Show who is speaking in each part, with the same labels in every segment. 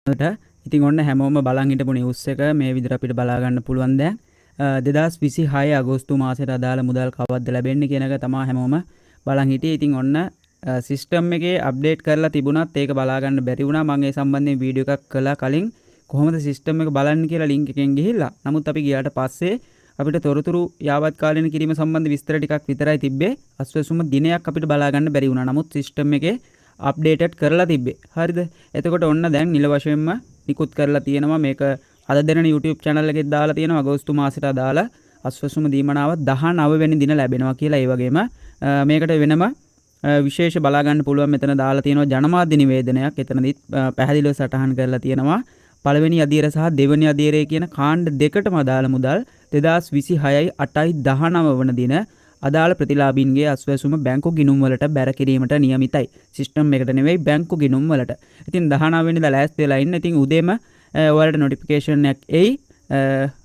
Speaker 1: ඉතින් ඔන්න හැමෝම බලන් හිටපු නිවුස් එක මේ විදිහට අපිට බලා ගන්න පුළුවන් දැන් 2026 අගෝස්තු මාසයට අදාළ මුදල් කවද්ද ලැබෙන්නේ කියන එක තමයි හැමෝම බලන් හිටියේ. ඉතින් ඔන්න සිස්ටම් එකේ අප්ඩේට් කරලා තිබුණත් ඒක බලා ගන්න බැරි වුණා. මම ඒ සම්බන්ධයෙන් වීඩියෝ එකක් කළා කලින් කොහොමද සිස්ටම් එක බලන්න කියලා ලින්ක් එකෙන් ගිහිල්ලා. නමුත් අපි ගියාට පස්සේ අපිට තොරතුරු යාවත් කාලීන කිරීම සම්බන්ධ විස්තර ටිකක් විතරයි තිබ්බේ. අස්වැසුම දිනයක් අපිට බලා ගන්න බැරි වුණා. නමුත් සිස්ටම් එකේ අප්ඩේටඩ් කරලා තිබ්බේ. හරිද? එතකොට ඔන්න දැන් නිල වශයෙන්ම නිකුත් කරලා තියෙනවා. මේක අද දෙන YouTube channel එකෙත් දාලා තියෙනවා. අගෝස්තු මාසයට අදාළ අස්වැසුම දීමනාව 19 වෙනි දින ලැබෙනවා කියලා. ඒ වගේම මේකට වෙනම විශේෂ බලා ගන්න පුළුවන් මෙතන දාලා තියෙනවා ජනමාධ්‍ය නිවේදනයක්. එතනදිත් පැහැදිලිව සටහන් කරලා තියෙනවා පළවෙනි අදියර සහ දෙවෙනි අදියරේ කියන කාණ්ඩ දෙකටම අදාළ මුදල් 2026යි 8යි 19 වන දින අදාළ ප්‍රතිලාභීන්ගේ අස්වැසුම බැංකු ගිණුම් වලට බැර කිරීමට නියමිතයි. සිස්ටම් එකට නෙවෙයි බැංකු ගිණුම් වලට. ඉතින් 19 වෙනිදා ලෑස්ති වෙලා ඉන්න. ඉතින් උදේම ඔයාලට නොටිෆිකේෂන් එකක් එයි.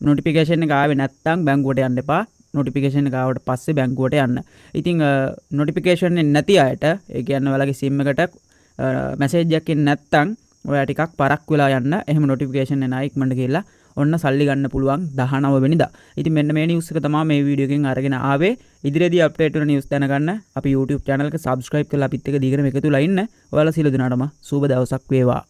Speaker 1: නොටිෆිකේෂන් එක ආවේ නැත්නම් බැංකුවට යන්න එපා. නොටිෆිකේෂන් එක ආවට පස්සේ බැංකුවට යන්න. ඉතින් නොටිෆිකේෂන් එක නැති අයට ඒ කියන්නේ ඔයාලගේ SIM එකට මැසේජ් එකක් එන්නේ නැත්නම් ඔයා ටිකක් පරක් වෙලා යන්න. එහෙම නොටිෆිකේෂන් එන අය ඉක්මනට ගිහලා ඔන්න සල්ලි ගන්න පුළුවන් 19 වෙනිදා. ඉතින් මෙන්න මේ නිවුස් එක තමයි මේ වීඩියෝ එකෙන් අරගෙන ආවේ. ඉදිරියේදී අප්ඩේට් වෙන නිවුස් දැනගන්න අපි YouTube channel එක subscribe කරලා අපිත් එක්ක දීගෙන එකතු වෙලා ඉන්න. ඔයාලා සියලු දෙනාටම සුබ දවසක් වේවා.